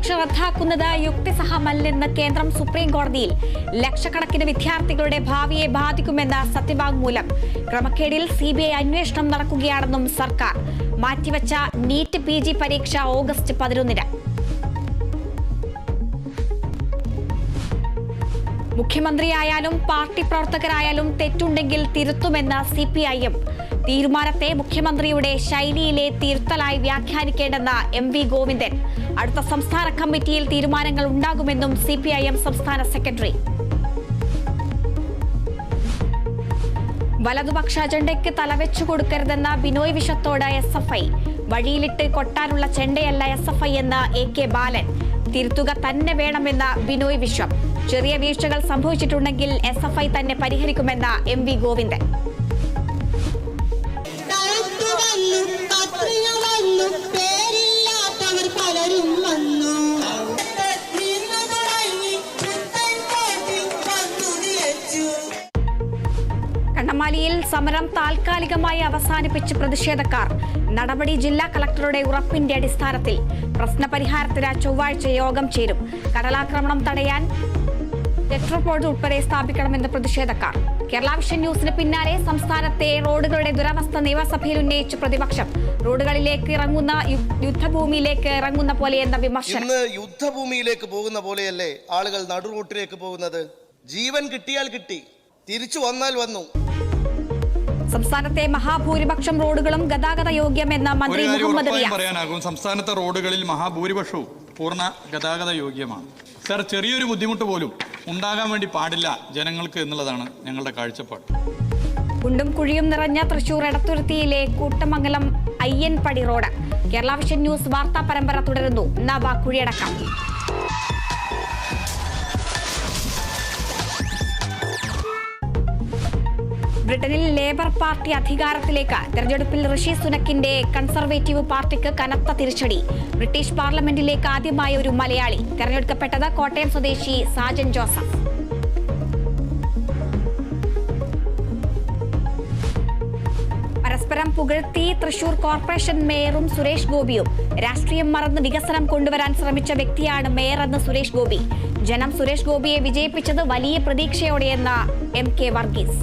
പരീക്ഷ റദ്ദാക്കുന്നത് യുക്തിസഹമല്ലെന്ന് കേന്ദ്രം സുപ്രീം കോടതിയിൽ. ലക്ഷക്കണക്കിന് വിദ്യാർത്ഥികളുടെ ഭാവിയെ ബാധിക്കുമെന്ന സത്യവാങ്മൂലം. ക്രമക്കേടിൽ CBI അന്വേഷണം നടക്കുകയാണെന്നും സർക്കാർ. മാറ്റിവെച്ച നീറ്റ് PG പരീക്ഷ ഓഗസ്റ്റ് 11-ന്. മുഖ്യമന്ത്രിയായാലും പാർട്ടി പ്രവർത്തകരായാലും തെറ്റുണ്ടെങ്കിൽ തിരുത്തുമെന്ന് CPIM. തീരുമാനത്തെ മുഖ്യമന്ത്രിയുടെ ശൈലിയിലെ തിരുത്തലായി വ്യാഖ്യാനിക്കേണ്ടെന്ന് MV ഗോവിന്ദൻ. അടുത്ത സംസ്ഥാന കമ്മിറ്റിയിൽ തീരുമാനങ്ങൾ ഉണ്ടാകുമെന്നും CPIM സംസ്ഥാന സെക്രട്ടറി. വലതുപക്ഷ അജണ്ടയ്ക്ക് തലവെച്ചു കൊടുക്കരുതെന്ന ബിനോയ് വിശ്വത്തോട് SFI. വഴിയിലിട്ട് കൊട്ടാനുള്ള ചെണ്ടയല്ല SFI എന്ന് AK ബാലൻ. തിരുത്തുക തന്നെ വേണമെന്ന ബിനോയ് വിശ്വം. ചെറിയ വീഴ്ചകൾ സംഭവിച്ചിട്ടുണ്ടെങ്കിൽ SFI തന്നെ പരിഹരിക്കുമെന്ന MV ഗോവിന്ദൻ. കണ്ണമാലിയിൽ സമരം താൽക്കാലികമായി അവസാനിപ്പിച്ച് പ്രതിഷേധക്കാർ. നടപടി ജില്ലാ കളക്ടറുടെ ഉറപ്പിന്റെ അടിസ്ഥാനത്തിൽ. പ്രശ്നപരിഹാരത്തിന് ചൊവ്വാഴ്ച യോഗം ചേരും. കടലാക്രമണം തടയാൻ ടെട്രോപോഡ് ഉൾപ്പെടെ സ്ഥാപിക്കണമെന്ന് പ്രതിഷേധക്കാർ. കേരള വിഷൻ ന്യൂസിന് പിന്നാലെ സംസ്ഥാനത്തെ റോഡുകളുടെ ദുരവസ്ഥ നിയമസഭയിൽ ഉന്നയിച്ച പ്രതിപക്ഷം. റോഡുകളിലേക്ക് ഇറങ്ങുന്ന യുദ്ധഭൂമിയിലേക്ക് ഇറങ്ങുന്ന പോലെയെന്ന വിമർശനം. ഇന്ന് യുദ്ധഭൂമിയിലേക്ക് പോകുന്ന പോലെയല്ലേ ആളുകൾ നടുറോട്ടിലേക്ക് പോകുന്നത്? ജീവൻ കിട്ടിയാൽ കിട്ടി, തിരിച്ചു വന്നാൽ വന്നു. സംസ്ഥാനത്തെ മഹാഭൂരിപക്ഷം റോഡുകളും ഗതാഗത യോഗ്യമെന്ന മന്ത്രി മുഹമ്മദ് റിയാസ്. പറയാനാകും സംസ്ഥാനത്തെ റോഡുകളിൽ മഹാഭൂരിപക്ഷവും പൂർണ്ണ ഗതാഗത യോഗ്യമാണ്. സർ, ചെറിയൊരു ബുദ്ധിമുട്ട് പോലും ഉണ്ടാകാൻ വേണ്ടി പാടില്ല ജനങ്ങൾക്ക് എന്നുള്ളതാണ് ഞങ്ങളുടെ കാഴ്ചപ്പാട്. കുണ്ടും കുഴിയും നിറഞ്ഞ തൃശൂർ എടത്തുരുത്തിയിലെ Koottamangalam Ayyanpadi road. Kerala vision news വാർത്താ പരമ്പര തുടരുന്നു. നവ കുഴിയടക്കം. ബ്രിട്ടനിൽ ലേബർ പാർട്ടി അധികാരത്തിലേക്ക്. തെരഞ്ഞെടുപ്പിൽ ഋഷി സുനക്കിന്റെ കൺസർവേറ്റീവ് പാർട്ടിക്ക് കനത്ത തിരിച്ചടി. ബ്രിട്ടീഷ് പാർലമെന്റിലേക്ക് ആദ്യമായ ഒരു മലയാളി. തെരഞ്ഞെടുക്കപ്പെട്ടത് കോട്ടയം സ്വദേശി സാജൻ ജോസഫ്. പരസ്പരം പുകഴ്ത്തി തൃശൂർ കോർപ്പറേഷൻ മേയറും സുരേഷ് ഗോപിയും. രാഷ്ട്രീയം മറന്ന് വികസനം കൊണ്ടുവരാൻ ശ്രമിച്ച വ്യക്തിയാണ് മേയറെന്ന് സുരേഷ് ഗോപി. ജനം സുരേഷ് ഗോപിയെ വിജയിപ്പിച്ചത് വലിയ പ്രതീക്ഷയോടെയെന്ന് MK വർഗീസ്.